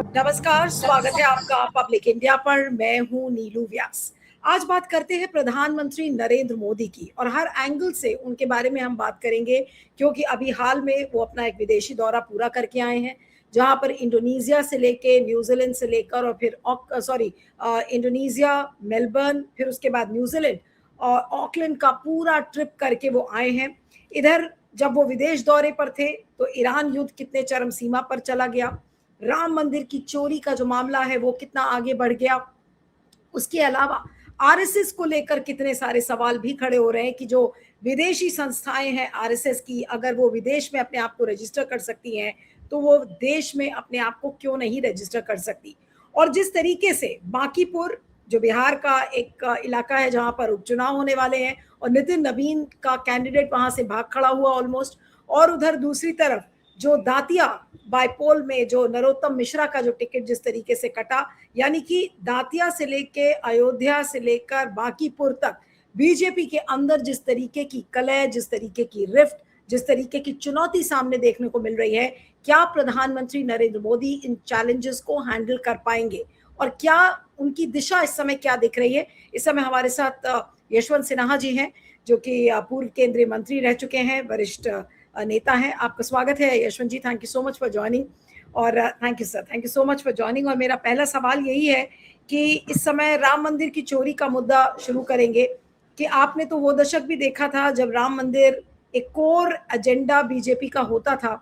नमस्कार, स्वागत है आपका पब्लिक इंडिया पर। मैं हूं नीलू व्यास। आज बात करते हैं प्रधानमंत्री नरेंद्र मोदी की और हर एंगल से उनके बारे में हम बात करेंगे, क्योंकि अभी हाल में वो अपना एक विदेशी दौरा पूरा करके आए हैं, जहां पर इंडोनेशिया से लेके न्यूजीलैंड से लेकर और फिर इंडोनेशिया, मेलबर्न, फिर उसके बाद न्यूजीलैंड और ऑकलैंड का पूरा ट्रिप करके वो आए हैं। इधर जब वो विदेश दौरे पर थे तो ईरान युद्ध कितने चरम सीमा पर चला गया, राम मंदिर की चोरी का जो मामला है वो कितना आगे बढ़ गया, उसके अलावा आरएसएस को लेकर कितने सारे सवाल भी खड़े हो रहे हैं कि जो विदेशी संस्थाएं हैं आरएसएस की, अगर वो विदेश में अपने आप को रजिस्टर कर सकती हैं तो वो देश में अपने आप को क्यों नहीं रजिस्टर कर सकती। और जिस तरीके से बांकीपुर, जो बिहार का एक इलाका है जहां पर उपचुनाव होने वाले हैं और नितिन नवीन का कैंडिडेट वहां से भाग खड़ा हुआ ऑलमोस्ट, और उधर दूसरी तरफ जो दातिया बायपोल में जो नरोत्तम मिश्रा का जो टिकट जिस तरीके से कटा, यानी कि दातिया से लेके अयोध्या से लेकर बांकीपुर तक बीजेपी के अंदर जिस तरीके की कलह, जिस तरीके की रिफ्ट, जिस तरीके की चुनौती सामने देखने को मिल रही है, क्या प्रधानमंत्री नरेंद्र मोदी इन चैलेंजेस को हैंडल कर पाएंगे और क्या उनकी दिशा इस समय क्या दिख रही है। इस समय हमारे साथ यशवंत सिन्हा जी हैं, जो कि पूर्व केंद्रीय मंत्री रह चुके हैं, वरिष्ठ नेता हैं। आपका स्वागत है Yashwant ji, thank you so much for joining. और thank you sir, thank you so much for joining. और मेरा पहला सवाल यही है कि इस समय राम मंदिर की चोरी का मुद्दा शुरू करेंगे कि आपने तो वो दशक भी देखा था जब राम मंदिर एक कोर एजेंडा बीजेपी का होता था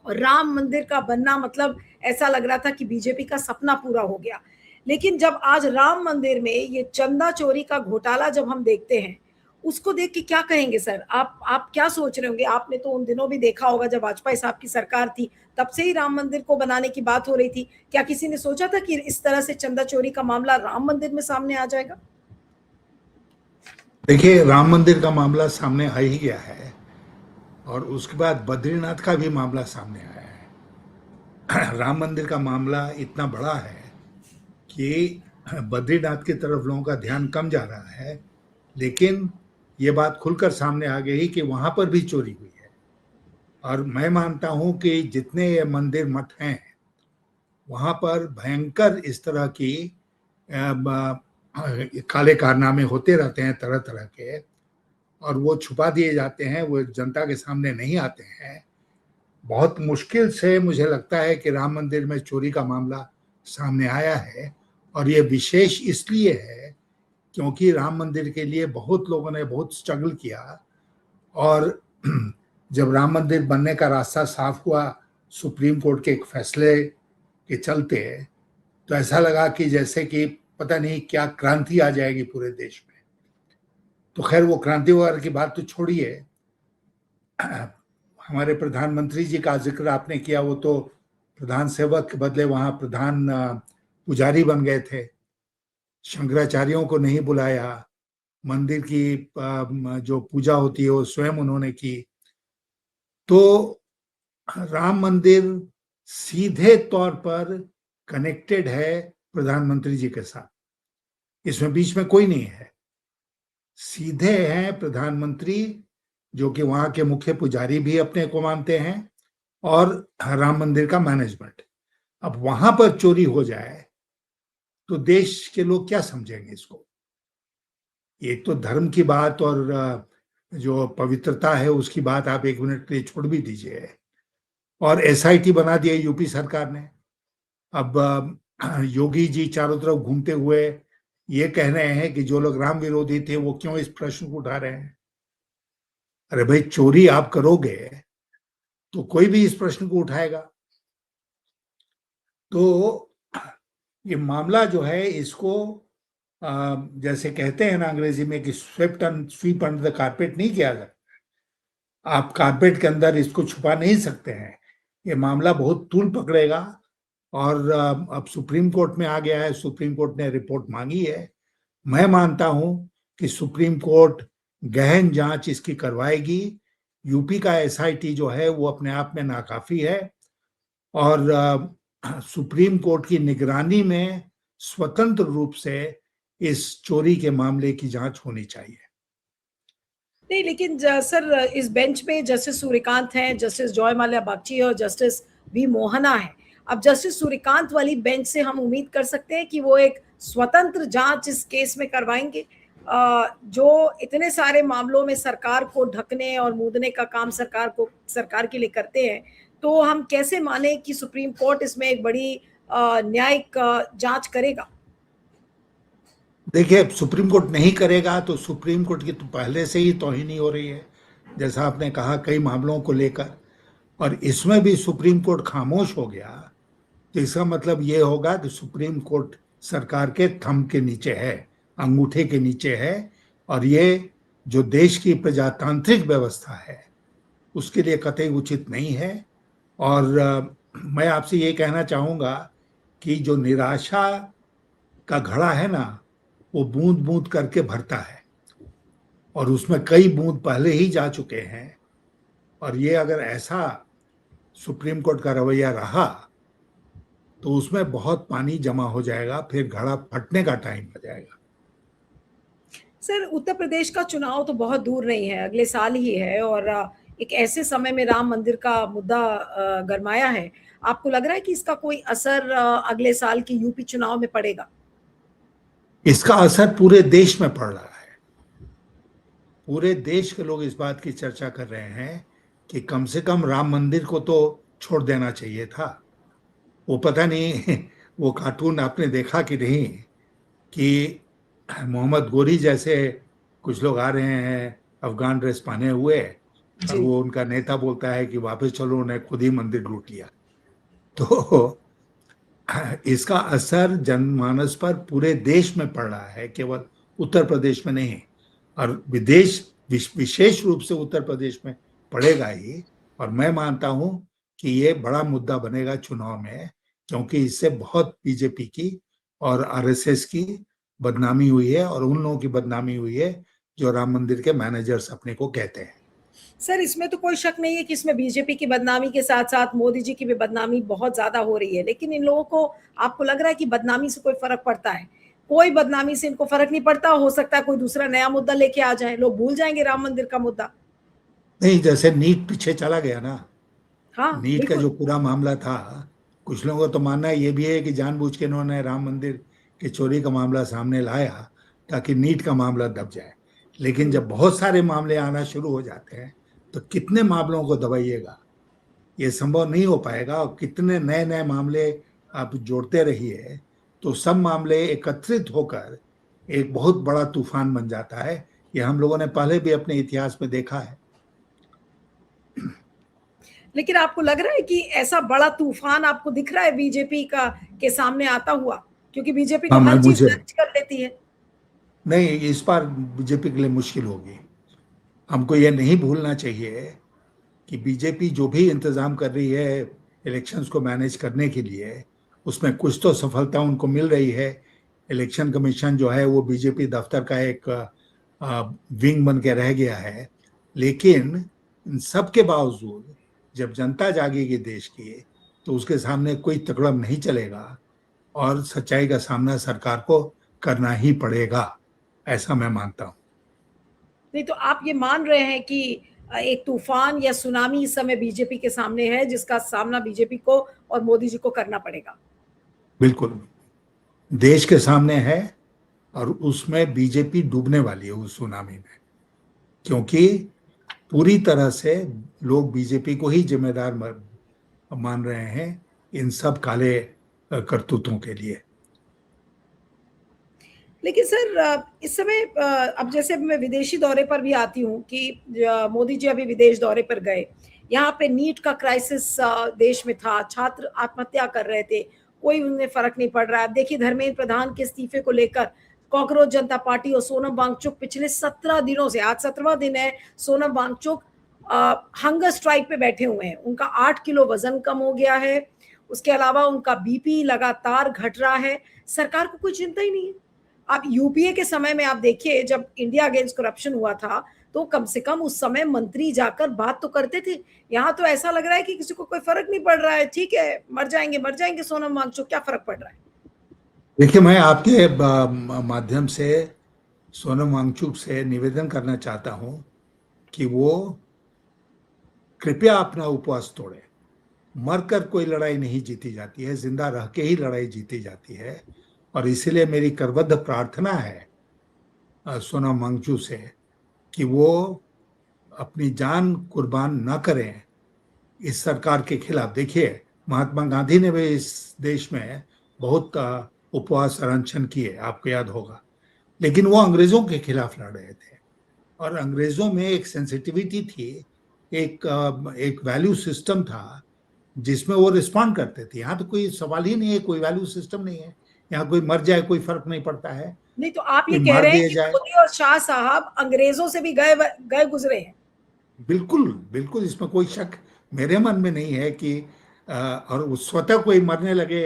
और राम मंदिर का बनना मतलब ऐसा लग रहा था कि बीजेपी का सपना पूरा हो गया। लेकिन जब आज राम मंदिर में ये चंदा चोरी का घोटाला जब हम देखते हैं, उसको देख के क्या कहेंगे सर? आप क्या सोच रहे होंगे? आपने तो उन दिनों भी देखा होगा जब वाजपेयी साहब की सरकार थी, तब से ही राम मंदिर को बनाने की बात हो रही थी। क्या किसी ने सोचा था कि इस तरह से चंदा चोरी का मामला राम मंदिर में सामने आ जाएगा? देखिए, राम मंदिर का मामला सामने आ ही गया है और उसके बाद बद्रीनाथ का भी मामला सामने आया है। राम मंदिर का मामला इतना बड़ा है कि बद्रीनाथ की तरफ लोगों का ध्यान कम जा रहा है, लेकिन ये बात खुलकर सामने आ गई कि वहां पर भी चोरी हुई है। और मैं मानता हूं कि जितने ये मंदिर मठ हैं वहां पर भयंकर इस तरह की काले कारनामे होते रहते हैं तरह तरह के, और वो छुपा दिए जाते हैं, वो जनता के सामने नहीं आते हैं। बहुत मुश्किल से मुझे लगता है कि राम मंदिर में चोरी का मामला सामने आया है। और ये विशेष इसलिए है क्योंकि राम मंदिर के लिए बहुत लोगों ने बहुत स्ट्रगल किया, और जब राम मंदिर बनने का रास्ता साफ हुआ सुप्रीम कोर्ट के एक फैसले के चलते, तो ऐसा लगा कि जैसे कि पता नहीं क्या क्रांति आ जाएगी पूरे देश में। तो खैर, वो क्रांति वगैरह की बात तो छोड़िए, हमारे प्रधानमंत्री जी का जिक्र आपने किया, वो तो प्रधान सेवक के बदले वहां प्रधान पुजारी बन गए थे। शंकराचार्यों को नहीं बुलाया, मंदिर की जो पूजा होती है वो स्वयं उन्होंने की। तो राम मंदिर सीधे तौर पर कनेक्टेड है प्रधानमंत्री जी के साथ, इसमें बीच में कोई नहीं है। सीधे हैं प्रधानमंत्री, जो कि वहां के मुख्य पुजारी भी अपने को मानते हैं, और राम मंदिर का मैनेजमेंट। अब वहां पर चोरी हो जाए तो देश के लोग क्या समझेंगे इसको? एक तो धर्म की बात और जो पवित्रता है उसकी बात आप एक मिनट के लिए छोड़ भी दीजिए। और एसआईटी बना दिया यूपी सरकार ने। अब योगी जी चारों तरफ घूमते हुए ये कह रहे हैं कि जो लोग राम विरोधी थे वो क्यों इस प्रश्न को उठा रहे हैं। अरे भाई, चोरी आप करोगे तो कोई भी इस प्रश्न को उठाएगा। तो ये मामला जो है, इसको जैसे कहते हैं ना अंग्रेजी में कि स्वीप अंडर द कारपेट नहीं किया जाता। आप कारपेट के अंदर इसको छुपा नहीं सकते हैं। ये मामला बहुत तूल पकड़ेगा। और अब सुप्रीम कोर्ट में आ गया है, सुप्रीम कोर्ट ने रिपोर्ट मांगी है। मैं मानता हूं कि सुप्रीम कोर्ट गहन जांच इसकी करवाएगी। यूपी का एसआईटी जो है वो अपने आप में नाकाफी है, और सुप्रीम कोर्ट की निगरानी में स्वतंत्र रूप से इस चोरी के मामले की जांच होनी चाहिए। नहीं, लेकिन सर, इस बेंच में जस्टिस सूर्यकांत हैं, जस्टिस जॉय माल्या बागची और जस्टिस वी मोहना है। अब जस्टिस सूर्यकांत वाली बेंच से हम उम्मीद कर सकते हैं कि वो एक स्वतंत्र जांच इस केस में करवाएंगे, जो इतने सारे मामलों में सरकार को ढकने और मूदने का काम सरकार के लिए करते हैं। तो हम कैसे माने कि सुप्रीम कोर्ट इसमें एक बड़ी न्यायिक जांच करेगा? देखिए, सुप्रीम कोर्ट नहीं करेगा तो सुप्रीम कोर्ट की तो पहले से ही तौहीनी हो रही है, जैसा आपने कहा, कई मामलों को लेकर। और इसमें भी सुप्रीम कोर्ट खामोश हो गया तो इसका मतलब ये होगा कि सुप्रीम कोर्ट सरकार के थंब के नीचे है, अंगूठे के नीचे है, और ये जो देश की प्रजातांत्रिक व्यवस्था है उसके लिए कतई उचित नहीं है। और मैं आपसे ये कहना चाहूंगा कि जो निराशा का घड़ा है ना, वो बूंद बूंद करके भरता है, और उसमें कई बूंद पहले ही जा चुके हैं। और ये अगर ऐसा सुप्रीम कोर्ट का रवैया रहा तो उसमें बहुत पानी जमा हो जाएगा, फिर घड़ा फटने का टाइम आ जाएगा। सर, उत्तर प्रदेश का चुनाव तो बहुत दूर नहीं है, अगले साल ही है, और एक ऐसे समय में राम मंदिर का मुद्दा गरमाया है। आपको लग रहा है कि इसका कोई असर अगले साल के यूपी चुनाव में पड़ेगा? इसका असर पूरे देश में पड़ रहा है। पूरे देश के लोग इस बात की चर्चा कर रहे हैं कि कम से कम राम मंदिर को तो छोड़ देना चाहिए था। वो पता नहीं वो कार्टून आपने देखा कि नहीं, कि मोहम्मद गोरी जैसे कुछ लोग आ रहे हैं अफगान ड्रेस पहने हुए, और जी। वो उनका नेता बोलता है कि वापस चलो, उन्हें खुद ही मंदिर लूट लिया। तो इसका असर जनमानस पर पूरे देश में पड़ रहा है, केवल उत्तर प्रदेश में नहीं। और विशेष रूप से उत्तर प्रदेश में पड़ेगा ही। और मैं मानता हूं कि ये बड़ा मुद्दा बनेगा चुनाव में, क्योंकि इससे बहुत बीजेपी की और आरएसएस की बदनामी हुई है, और उन लोगों की बदनामी हुई है जो राम मंदिर के मैनेजर्स अपने को कहते हैं। सर, इसमें तो कोई शक नहीं है कि इसमें बीजेपी की बदनामी के साथ साथ मोदी जी की भी बदनामी बहुत ज्यादा हो रही है, लेकिन इन लोगों को, आपको लग रहा है कि बदनामी से कोई फर्क पड़ता है? कोई बदनामी से इनको फर्क नहीं पड़ता। हो सकता है कोई दूसरा नया मुद्दा लेके आ जाए, लोग भूल जाएंगे राम मंदिर का मुद्दा। नहीं, जैसे नीट पीछे चला गया ना, हाँ, नीट का बिल्कुल। जो पूरा मामला था, कुछ लोगों का तो मानना ये भी है कि जानबूझ के इन्होंने राम मंदिर की चोरी का मामला सामने लाया ताकि नीट का मामला दब जाए। लेकिन जब बहुत सारे मामले आना शुरू हो जाते हैं तो कितने मामलों को दबाइएगा, ये संभव नहीं हो पाएगा। और कितने नए नए मामले आप जोड़ते रहिए तो सब मामले एकत्रित होकर एक बहुत बड़ा तूफान बन जाता है। ये हम लोगों ने पहले भी अपने इतिहास में देखा है। लेकिन आपको लग रहा है कि ऐसा बड़ा तूफान आपको दिख रहा है बीजेपी का के सामने आता हुआ? क्योंकि बीजेपी तो हाँ, मैं हर चीज मुझे मैनेज कर लेती है। नहीं, इस बार बीजेपी के लिए मुश्किल होगी। हमको ये नहीं भूलना चाहिए कि बीजेपी जो भी इंतजाम कर रही है इलेक्शंस को मैनेज करने के लिए, उसमें कुछ तो सफलता उनको मिल रही है। इलेक्शन कमीशन जो है वो बीजेपी दफ्तर का एक विंग बन के रह गया है। लेकिन इन सब के बावजूद जब जनता जागेगी देश की, तो उसके सामने कोई तकड़म नहीं चलेगा, और सच्चाई का सामना सरकार को करना ही पड़ेगा, ऐसा मैं मानता हूँ। नहीं तो आप ये मान रहे हैं कि एक तूफान या सुनामी इस समय बीजेपी के सामने है, जिसका सामना बीजेपी को और मोदी जी को करना पड़ेगा? बिल्कुल, देश के सामने है, और उसमें बीजेपी डूबने वाली है उस सुनामी में, क्योंकि पूरी तरह से लोग बीजेपी को ही जिम्मेदार मान रहे हैं इन सब काले करतूतों के लिए। लेकिन सर, इस समय अब जैसे मैं विदेशी दौरे पर भी आती हूँ कि मोदी जी अभी विदेश दौरे पर गए, यहाँ पे नीट का क्राइसिस देश में था, छात्र आत्महत्या कर रहे थे, कोई उन्हें फर्क नहीं पड़ रहा है। देखिए, धर्मेंद्र प्रधान के इस्तीफे को लेकर कॉकरोच जनता पार्टी और सोनम वांगचुक पिछले 17 दिनों से, आज 17वां दिन है, सोनम वांगचुक हंगर स्ट्राइक पे बैठे हुए हैं। उनका 8 किलो वजन कम हो गया है, उसके अलावा उनका बीपी लगातार घट रहा है। सरकार को कोई चिंता ही नहीं है। आप यूपीए के समय में आप देखिए, जब इंडिया अगेंस्ट करप्शन हुआ था, तो कम से कम उस समय मंत्री जाकर बात तो करते थे। यहाँ तो ऐसा लग रहा है कि किसी को कोई फर्क नहीं पड़ रहा है। ठीक है, मर जाएंगे सोनम वांगचुक, क्या फर्क पड़ रहा है? देखिए, मैं आपके माध्यम से सोनम वांगचुक से निवेदन करना चाहता हूं कि वो कृपया अपना उपवास तोड़े। मरकर कोई लड़ाई नहीं जीती जाती है, जिंदा रह के ही लड़ाई जीती जाती है। और इसीलिए मेरी करबद्ध प्रार्थना है सोनम वांगचुक से कि वो अपनी जान कुर्बान न करें इस सरकार के खिलाफ। देखिए, महात्मा गांधी ने भी इस देश में बहुत उपवास और अनशन किए, आपको याद होगा, लेकिन वो अंग्रेजों के खिलाफ लड़ रहे थे। और अंग्रेजों में एक सेंसिटिविटी थी, एक वैल्यू सिस्टम था जिसमें वो रिस्पॉन्ड करते थे। यहाँ तो कोई सवाल ही नहीं है, कोई वैल्यू सिस्टम नहीं है। यहाँ कोई मर जाए कोई फर्क नहीं पड़ता है, नहीं तो आप ये कोई कह मार रहे हैं दिया कि जाए। मोदी और शाह साहब अंग्रेजों से भी गए गए गुजरे हैं। बिल्कुल बिल्कुल, इसमें कोई शक मेरे मन में नहीं है कि और स्वतः कोई मरने लगे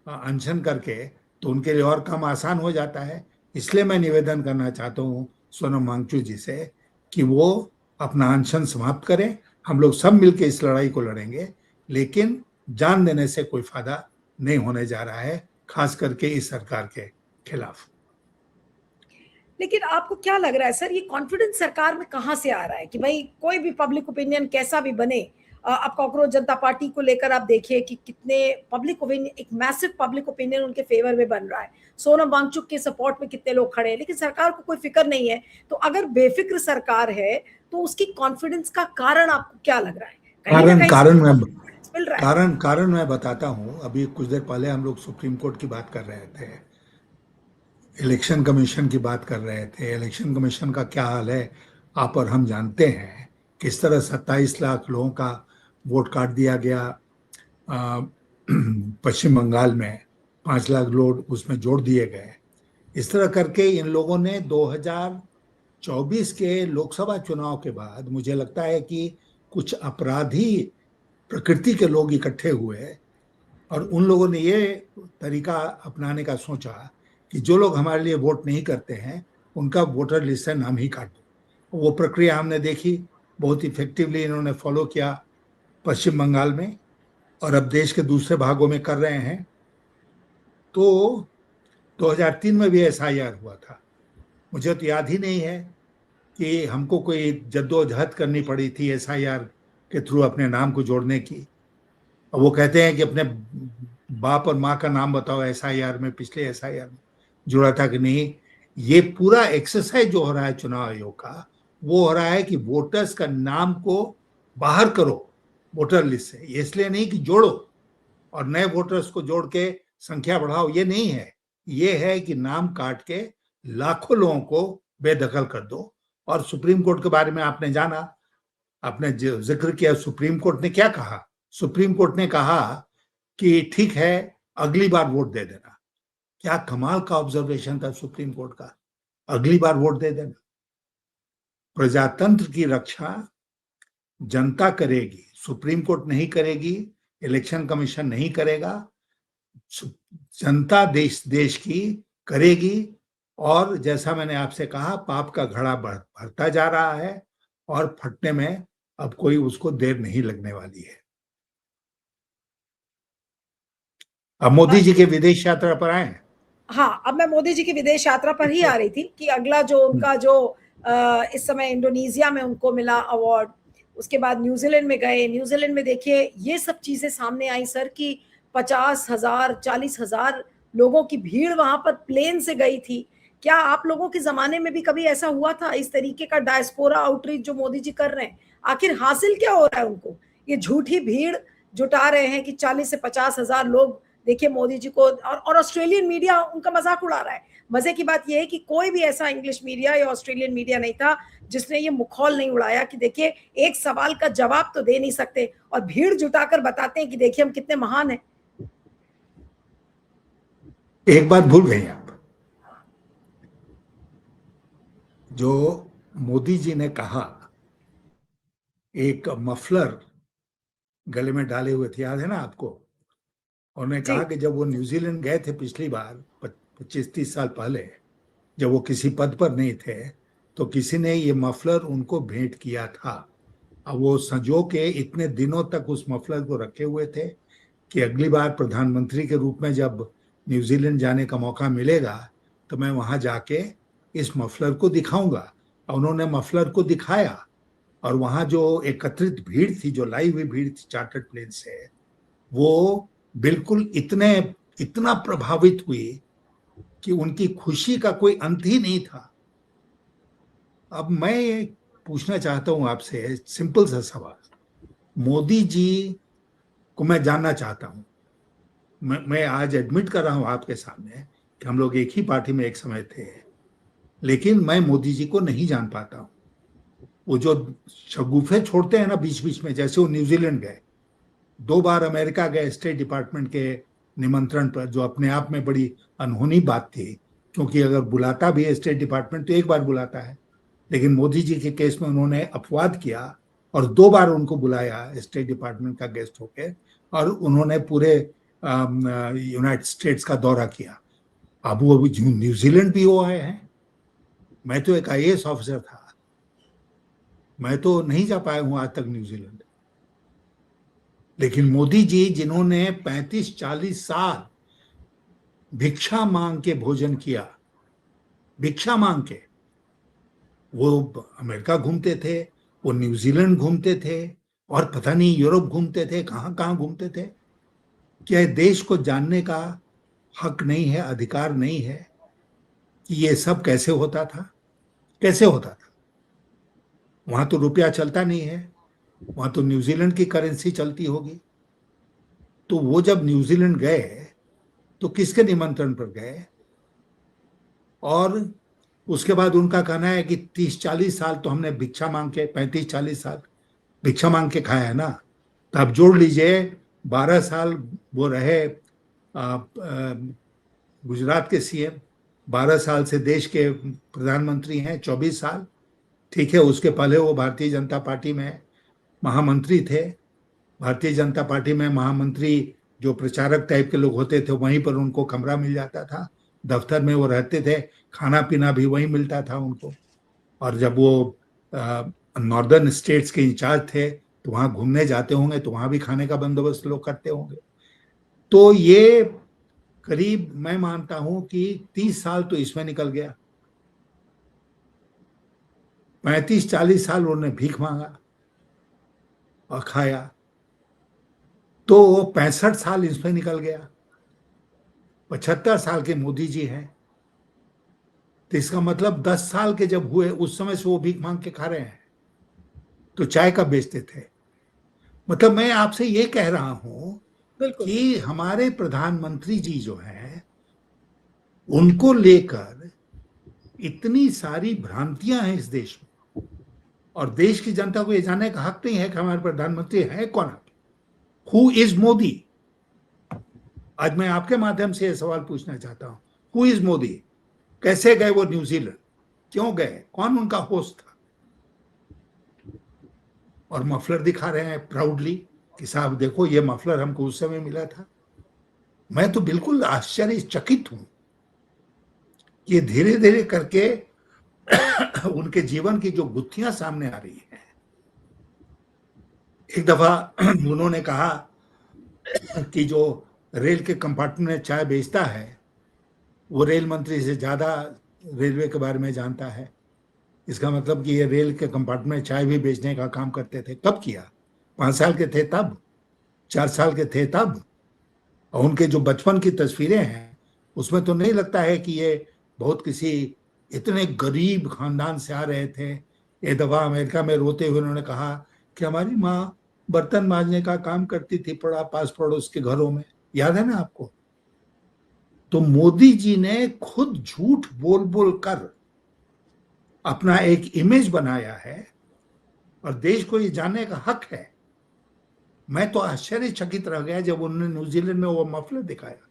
अनशन करके, तो उनके लिए और काम आसान हो जाता है। इसलिए मैं निवेदन करना चाहता हूँ सोनम वांगचुक जी से कि वो अपना अनशन समाप्त करें। हम लोग सब मिलकर इस लड़ाई को लड़ेंगे, लेकिन जान देने से कोई फायदा नहीं होने जा रहा है, खास करके इस सरकार के खिलाफ। लेकिन आपको क्या लग रहा है सर, ये कॉन्फिडेंस सरकार में कहां से आ रहा है कि भाई कोई भी पब्लिक ओपिनियन कैसा भी बने, अब कॉकरोच जनता पार्टी को लेकर आप देखिए कि कितने पब्लिक ओपिनियन, एक मैसिव पब्लिक ओपिनियन उनके फेवर में बन रहा है, सोनम वांगचुक के सपोर्ट में कितने लोग खड़े हैं, लेकिन सरकार को कोई फिक्र नहीं है। तो अगर बेफिक्र सरकार है तो उसकी कॉन्फिडेंस का कारण आपको क्या लग रहा है? कहीं ना कारण कहीं कारण मैं मिल रहा है। कारण मैं बताता हूं। अभी कुछ देर पहले हम लोग सुप्रीम कोर्ट की बात कर रहे थे, इलेक्शन कमीशन की बात कर रहे थे। इलेक्शन कमीशन का क्या हाल है आप और हम जानते हैं। किस तरह 27 लाख लोगों का वोट काट दिया गया पश्चिम बंगाल में, 5 लाख लोग उसमें जोड़ दिए गए। इस तरह करके इन लोगों ने 2024 के लोकसभा चुनाव के बाद, मुझे लगता है कि कुछ अपराधी प्रकृति के लोग इकट्ठे हुए और उन लोगों ने ये तरीका अपनाने का सोचा कि जो लोग हमारे लिए वोट नहीं करते हैं उनका वोटर लिस्ट से नाम ही काट दो। वो प्रक्रिया हमने देखी, बहुत इफेक्टिवली इन्होंने फॉलो किया पश्चिम बंगाल में, और अब देश के दूसरे भागों में कर रहे हैं। तो 2003 में भी एसआईआर हुआ था। मुझे तो याद ही नहीं है कि हमको कोई जद्दोजहद करनी पड़ी थी एसआईआर के थ्रू अपने नाम को जोड़ने की। और वो कहते हैं कि अपने बाप और माँ का नाम बताओ एसआईआर में, पिछले एसआईआर में जुड़ा था कि नहीं। ये पूरा एक्सरसाइज जो हो रहा है चुनाव आयोग का, वो हो रहा है कि वोटर्स का नाम को बाहर करो वोटर लिस्ट से। इसलिए नहीं कि जोड़ो और नए वोटर्स को जोड़ के संख्या बढ़ाओ, ये नहीं है। ये है कि नाम काट के लाखों लोगों को बेदखल कर दो। और सुप्रीम कोर्ट के बारे में आपने जाना, आपने जिक्र किया, सुप्रीम कोर्ट ने क्या कहा। सुप्रीम कोर्ट ने कहा कि ठीक है, अगली बार वोट दे देना। क्या कमाल का ऑब्जर्वेशन था सुप्रीम कोर्ट का, अगली बार वोट दे देना। प्रजातंत्र की रक्षा जनता करेगी, सुप्रीम कोर्ट नहीं करेगी, इलेक्शन कमीशन नहीं करेगा, जनता देश की करेगी। और जैसा मैंने आपसे कहा, पाप का घड़ा भरता जा रहा है और फटने में अब कोई उसको देर नहीं लगने वाली है। अब मोदी जी के विदेश यात्रा पर आए। हाँ, अब मैं मोदी जी की विदेश यात्रा पर ही आ रही थी कि अगला जो उनका जो इस समय इंडोनेशिया में उनको मिला अवार्ड, उसके बाद न्यूजीलैंड में गए। न्यूजीलैंड में देखिए ये सब चीजें सामने आई सर कि 50,000 40,000 लोगों की भीड़ वहां पर प्लेन से गई थी। क्या आप लोगों के जमाने में भी कभी ऐसा हुआ था, इस तरीके का डायस्पोरा आउटरीच जो मोदी जी कर रहे हैं? आखिर हासिल क्या हो रहा है उनको? ये झूठी भीड़ जुटा रहे हैं कि 40 से 50,000 लोग देखिए मोदी जी को, और ऑस्ट्रेलियन मीडिया उनका मजाक उड़ा रहा है। मजे की बात यह है कि कोई भी ऐसा इंग्लिश मीडिया या ऑस्ट्रेलियन मीडिया नहीं था जिसने ये मुखौल नहीं उड़ाया कि देखिए एक सवाल का जवाब तो दे नहीं सकते और भीड़ जुटाकर बताते हैं कि देखिए हम कितने महान हैं। एक बात भूल गई आप, जो मोदी जी ने कहा, एक मफलर गले में डाले हुए थे, याद है ना आपको? उन्होंने कहा कि जब वो न्यूजीलैंड गए थे पिछली बार 25-30 साल पहले, जब वो किसी पद पर नहीं थे, तो किसी ने ये मफलर उनको भेंट किया था। अब वो संजो के इतने दिनों तक उस मफलर को रखे हुए थे कि अगली बार प्रधानमंत्री के रूप में जब न्यूजीलैंड जाने का मौका मिलेगा तो मैं वहां जाके इस मफलर को दिखाऊंगा। और उन्होंने मफलर को दिखाया और वहां जो एकत्रित भीड़ थी, जो लाई हुई भीड़ थी चार्टर्ड प्लेन से, वो बिल्कुल इतना प्रभावित हुई कि उनकी खुशी का कोई अंत ही नहीं था। अब मैं पूछना चाहता हूं आपसे सिंपल सा सवाल, मोदी जी को मैं जानना चाहता हूं। मैं आज एडमिट कर रहा हूं आपके सामने कि हम लोग एक ही पार्टी में एक समय थे, लेकिन मैं मोदी जी को नहीं जान पाता हूं। वो जो शगुफे छोड़ते हैं ना बीच बीच में, जैसे वो न्यूजीलैंड गए, 2 बार अमेरिका गए स्टेट डिपार्टमेंट के निमंत्रण पर, जो अपने आप में बड़ी अनहोनी बात थी, क्योंकि अगर बुलाता भी है स्टेट डिपार्टमेंट तो एक बार बुलाता है, लेकिन मोदी जी के केस में उन्होंने अपवाद किया और 2 बार उनको बुलाया स्टेट डिपार्टमेंट का गेस्ट होके, और उन्होंने पूरे यूनाइटेड स्टेट्स का दौरा किया। अब वो न्यूजीलैंड भी वो आए हैं। मैं तो एक आईएएस ऑफिसर था, मैं तो नहीं जा पाया हूं आज तक न्यूजीलैंड। लेकिन मोदी जी, जिन्होंने 35-40 साल भिक्षा मांग के भोजन किया, भिक्षा मांग के, वो अमेरिका घूमते थे, वो न्यूजीलैंड घूमते थे, और पता नहीं यूरोप घूमते थे, कहां कहां घूमते थे। क्या देश को जानने का हक नहीं है, अधिकार नहीं है कि ये सब कैसे होता था, कैसे होता था? वहां तो रुपया चलता नहीं है, वहां तो न्यूजीलैंड की करेंसी चलती होगी। तो वो जब न्यूजीलैंड गए तो किसके निमंत्रण पर गए? और उसके बाद उनका कहना है कि 30-40 साल तो हमने भिक्षा मांग के, 35-40 साल भिक्षा मांग के खाया है ना। तो आप जोड़ लीजिए, 12 साल वो रहे गुजरात के सीएम, 12 साल से देश के प्रधानमंत्री हैं, 24 साल। ठीक है, उसके पहले वो भारतीय जनता पार्टी में महामंत्री थे। भारतीय जनता पार्टी में महामंत्री जो प्रचारक टाइप के लोग होते थे, वहीं पर उनको कमरा मिल जाता था, दफ्तर में वो रहते थे, खाना पीना भी वहीं मिलता था उनको। और जब वो नॉर्दर्न स्टेट्स के इंचार्ज थे तो वहां घूमने जाते होंगे तो वहां भी खाने का बंदोबस्त लोग करते होंगे। तो ये करीब, मैं मानता हूं कि 30 साल तो इसमें निकल गया। 35-40 साल उन्होंने भीख मांगा और खाया, तो 65 साल इसमें निकल गया। 75 साल के मोदी जी हैं, तो इसका मतलब 10 साल के जब हुए उस समय से वो भीख मांग के खा रहे हैं। तो चाय कब बेचते थे? मतलब मैं आपसे ये कह रहा हूं बिल्कुल। कि हमारे प्रधानमंत्री जी जो हैं, उनको लेकर इतनी सारी भ्रांतियां हैं इस देश में, और देश की जनता को ये जानने का हक नहीं है कि हमारे प्रधानमंत्री हैं कौन। Who is Modi? आज मैं आपके माध्यम से यह सवाल पूछना चाहता हूं, हु इज मोदी? कैसे गए वो न्यूजीलैंड? क्यों गए? कौन उनका होस्ट था? और मफलर दिखा रहे हैं प्राउडली कि साहब देखो, ये मफलर हमको उस समय मिला था। मैं तो बिल्कुल आश्चर्यचकित हूं कि धीरे धीरे करके उनके जीवन की जो गुत्थियां सामने आ रही है। एक दफा उन्होंने कहा कि जो रेल के कंपार्टमेंट में चाय बेचता है, वो रेल मंत्री से ज्यादा रेलवे के बारे में जानता है। इसका मतलब कि ये रेल के कंपार्टमेंट में चाय भी बेचने का काम करते थे। कब किया? 5 साल के थे तब, 4 साल के थे तब। और उनके जो बचपन की तस्वीरें हैं, उसमें तो नहीं लगता है कि ये बहुत किसी इतने गरीब खानदान से आ रहे थे। एक दफा अमेरिका में रोते हुए उन्होंने कहा कि हमारी माँ बर्तन मांजने का काम करती थी पास पड़ोस के घरों में। याद है ना आपको? तो मोदी जी ने खुद झूठ बोल बोल कर अपना एक इमेज बनाया है, और देश को ये जानने का हक है। मैं तो आश्चर्यचकित रह गया जब उन्होंने न्यूजीलैंड में वो मफलर दिखाया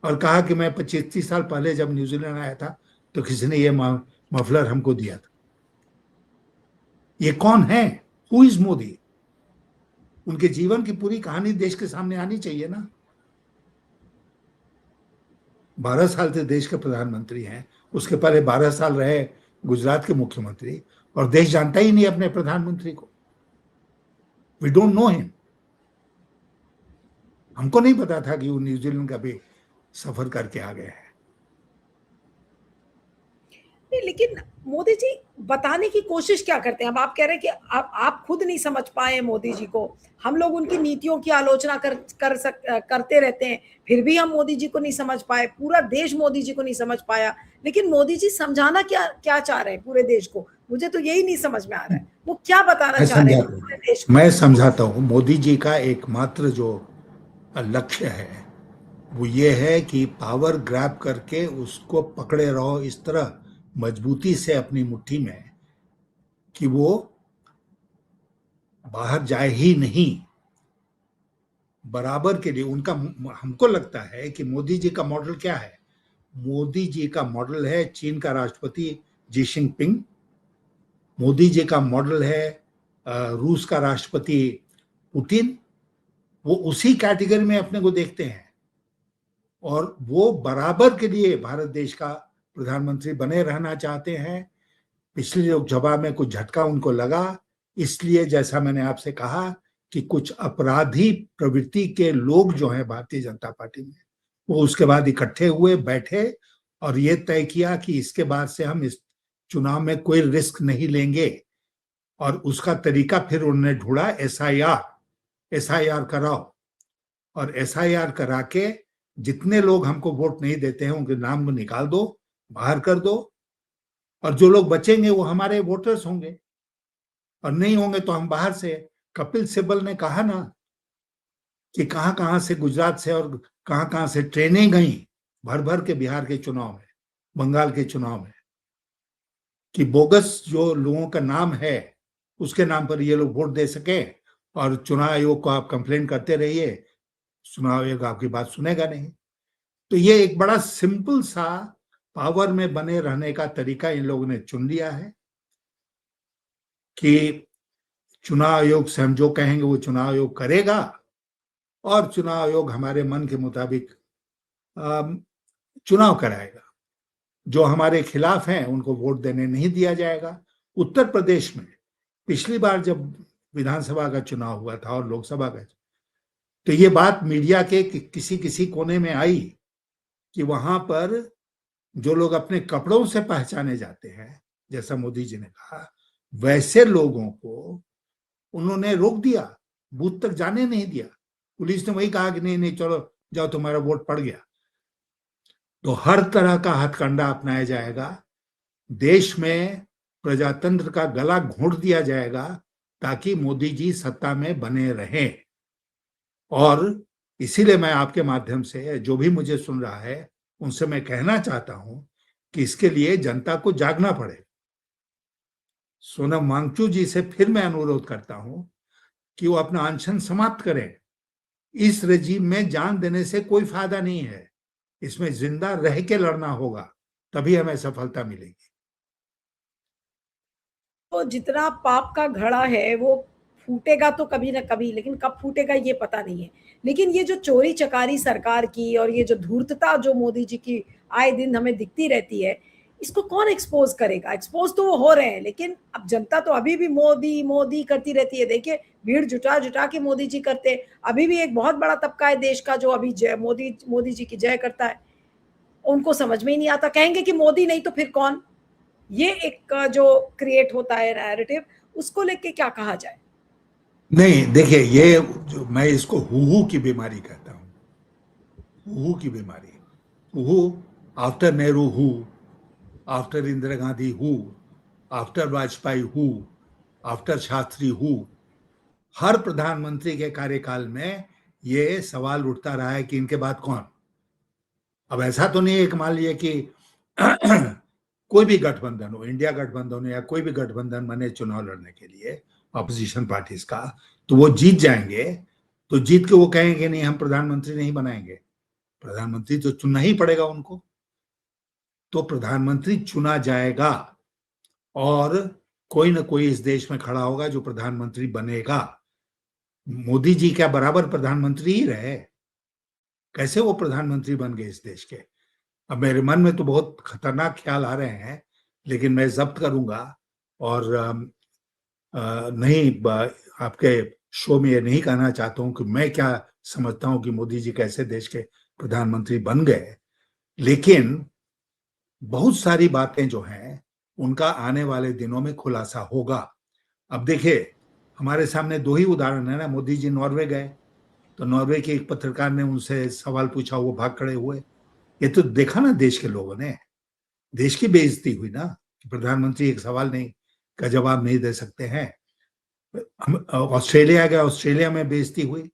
और कहा कि मैं 25-30 साल पहले जब न्यूजीलैंड आया था तो किसी ने ये मफलर हमको दिया था। ये कौन है? Who is Modi? उनके जीवन की पूरी कहानी देश के सामने आनी चाहिए ना। 12 साल से देश के प्रधानमंत्री हैं, उसके पहले 12 साल रहे गुजरात के मुख्यमंत्री, और देश जानता ही नहीं अपने प्रधानमंत्री को। We don't know him. हमको नहीं पता था कि वो न्यूजीलैंड का भी सफर करके आ गए हैं। नहीं, लेकिन मोदी जी बताने की कोशिश क्या करते हैं? अब आप कह रहे हैं कि आप खुद नहीं समझ पाए मोदी जी को, हम लोग उनकी नीतियों की आलोचना करते रहते हैं, फिर भी हम मोदी जी को नहीं समझ पाए, पूरा देश मोदी जी को नहीं समझ पाया। लेकिन मोदी जी समझाना क्या क्या चाह रहे हैं पूरे देश को? मुझे तो यही नहीं समझ में आ रहा है, वो क्या बताना मैं चाह रहे हैं समझाता पूरे हूँ देश को? मैं समझाता हूँ मोदी जी का एकमात्र जो लक्ष्य है वो ये है कि पावर ग्रैब करके उसको पकड़े रहो इस तरह मजबूती से अपनी मुट्ठी में कि वो बाहर जाए ही नहीं। बराबर के लिए उनका, हमको लगता है कि मोदी जी का मॉडल क्या है? मोदी जी का मॉडल है चीन का राष्ट्रपति जी जिनपिंग। मोदी जी का मॉडल है रूस का राष्ट्रपति पुतिन। वो उसी कैटेगरी में अपने को देखते हैं और वो बराबर के लिए भारत देश का प्रधानमंत्री बने रहना चाहते हैं। पिछली लोकसभा में कुछ झटका उनको लगा, इसलिए जैसा मैंने आपसे कहा कि कुछ अपराधी प्रवृत्ति के लोग जो हैं भारतीय जनता पार्टी में, वो उसके बाद इकट्ठे हुए, बैठे और ये तय किया कि इसके बाद से हम इस चुनाव में कोई रिस्क नहीं लेंगे। और उसका तरीका फिर उन्होंने ढूंढा, एसआईआर कराओ और एसआईआर करा के जितने लोग हमको वोट नहीं देते हैं उनके नाम को निकाल दो, बाहर कर दो, और जो लोग बचेंगे वो हमारे वोटर्स होंगे और नहीं होंगे तो हम बाहर से। कपिल सिब्बल ने कहा ना कि कहां कहां से गुजरात से और कहां कहां से ट्रेनें गई भर भर के बिहार के चुनाव में, बंगाल के चुनाव में, कि बोगस जो लोगों का नाम है उसके नाम पर ये लोग वोट दे सके। और चुनाव आयोग को आप कंप्लेन करते रहिए, चुनाव आयोग आपकी बात सुनेगा नहीं। तो ये एक बड़ा सिंपल सा पावर में बने रहने का तरीका इन लोगों ने चुन लिया है कि चुनाव आयोग से हम जो कहेंगे वो चुनाव आयोग करेगा और चुनाव आयोग हमारे मन के मुताबिक चुनाव कराएगा। जो हमारे खिलाफ हैं उनको वोट देने नहीं दिया जाएगा। उत्तर प्रदेश में पिछली बार जब विधानसभा का चुनाव हुआ था और लोकसभा का, तो ये बात मीडिया के किसी किसी कोने में आई कि वहां पर जो लोग अपने कपड़ों से पहचाने जाते हैं, जैसा मोदी जी ने कहा, वैसे लोगों को उन्होंने रोक दिया, बूथ तक जाने नहीं दिया। पुलिस ने वही कहा कि नहीं नहीं चलो जाओ तुम्हारा वोट पड़ गया। तो हर तरह का हथकंडा अपनाया जाएगा, देश में प्रजातंत्र का गला घोंट दिया जाएगा ताकि मोदी जी सत्ता में बने रहें। और इसीलिए मैं आपके माध्यम से जो भी मुझे सुन रहा है उनसे मैं कहना चाहता हूं कि इसके लिए जनता को जागना पड़े। सोनम वांगचुक जी से फिर मैं अनुरोध करता हूं कि वो अपना अनशन समाप्त करें। इस रजीम में जान देने से कोई फायदा नहीं है, इसमें जिंदा रह के लड़ना होगा, तभी हमें सफलता मिलेगी। तो जितना पाप का घड़ा है वो फूटेगा तो कभी ना कभी, लेकिन कब फूटेगा ये पता नहीं है। लेकिन ये जो चोरी चकारी सरकार की और ये जो धूर्तता जो मोदी जी की आए दिन हमें दिखती रहती है, इसको कौन एक्सपोज करेगा? एक्सपोज तो वो हो रहे हैं, लेकिन अब जनता तो अभी भी मोदी मोदी करती रहती है। देखिए, भीड़ जुटा जुटा के मोदी जी करते हैं। अभी भी एक बहुत बड़ा तबका है देश का जो अभी जय मोदी मोदी जी की जय करता है। उनको समझ में ही नहीं आता, कहेंगे कि मोदी नहीं तो फिर कौन। ये एक जो क्रिएट होता है नैरेटिव, उसको लेके क्या कहा जाए? नहीं देखिए, ये जो मैं इसको हुहू की बीमारी कहता हूँ, हुहू की बीमारी। Who who, after Nehru who, after Indira Gandhi who, after Vajpayee who, after Shastri who. हर प्रधानमंत्री के कार्यकाल में ये सवाल उठता रहा है कि इनके बाद कौन। अब ऐसा तो नहीं है कि मान लिया कि कोई भी गठबंधन हो, इंडिया गठबंधन हो या कोई भी गठबंधन बने चुनाव लड़ने के लिए ऑपोजिशन पार्टीज का, तो वो जीत जाएंगे तो जीत के वो कहेंगे नहीं हम प्रधानमंत्री नहीं बनाएंगे। प्रधानमंत्री तो चुनना ही पड़ेगा उनको। तो प्रधानमंत्री चुना जाएगा और कोई ना कोई इस देश में खड़ा होगा जो प्रधानमंत्री बनेगा। मोदी जी क्या बराबर प्रधानमंत्री ही रहे? कैसे वो प्रधानमंत्री बन गए इस देश के? अब मेरे मन में तो बहुत खतरनाक ख्याल आ रहे हैं, लेकिन मैं जब्त करूंगा और नहीं, आपके शो में ये नहीं कहना चाहता हूं कि मैं क्या समझता हूं कि मोदी जी कैसे देश के प्रधानमंत्री बन गए। लेकिन बहुत सारी बातें जो हैं उनका आने वाले दिनों में खुलासा होगा। अब देखिए, हमारे सामने दो ही उदाहरण है ना। मोदी जी नॉर्वे गए तो नॉर्वे के एक पत्रकार ने उनसे सवाल पूछा, वो भाग खड़े हुए। ये तो देखा ना देश के लोगों ने, देश की बेइज्जती हुई ना कि प्रधानमंत्री एक सवाल नहीं का जवाब नहीं दे सकते हैं। हम ऑस्ट्रेलिया गए, ऑस्ट्रेलिया में बेइज्जती हुई।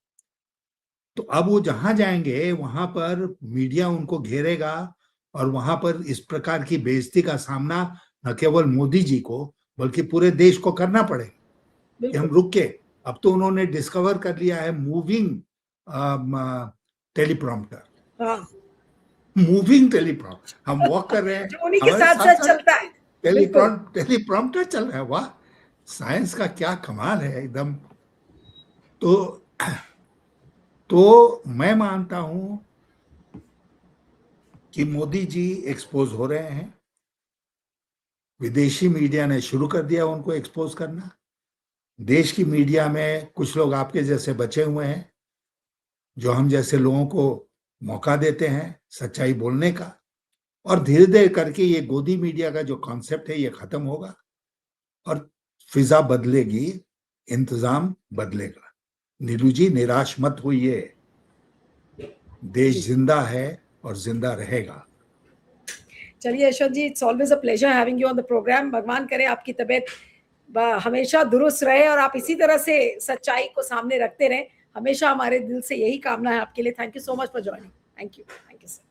तो अब वो जहां जाएंगे वहां पर मीडिया उनको घेरेगा और वहां पर इस प्रकार की बेइज्जती का सामना न केवल मोदी जी को बल्कि पूरे देश को करना पड़ेगा कि हम रुक के। अब तो उन्होंने डिस्कवर कर लिया है मूविंग टेलीप्रॉम्प्टर। हाँ, मूविंग टेलीप्रॉम्प्टर, हम वॉक कर रहे हैं, जो उन्हीं के हमारे साथ साथ साथ साथ चलता है। बिल्कुल। टेलीप्रॉम्प्टर चल रहा है। वाह, साइंस का क्या कमाल है एकदम। तो मैं मानता हूं कि मोदी जी एक्सपोज हो रहे हैं। विदेशी मीडिया ने शुरू कर दिया उनको एक्सपोज करना। देश की मीडिया में कुछ लोग आपके जैसे बचे हुए हैं जो हम जैसे लोगों को मौका देते हैं सच्चाई बोलने का, और धीरे धीरे करके ये गोदी मीडिया का जो कॉन्सेप्ट है ये खत्म होगा और फिजा बदलेगी, इंतजाम बदलेगा। नीलू जी, निराश मत होइए, देश जिंदा है और जिंदा रहेगा। चलिए Yashwant ji, it's always a pleasure having you on the programme. भगवान करे आपकी तबीयत हमेशा दुरुस्त रहे और आप इसी तरह से सच्चाई को सामने रखते रहें। हमेशा हमारे दिल से यही कामना है आपके लिए। Thank you so much for joining. Thank you sir.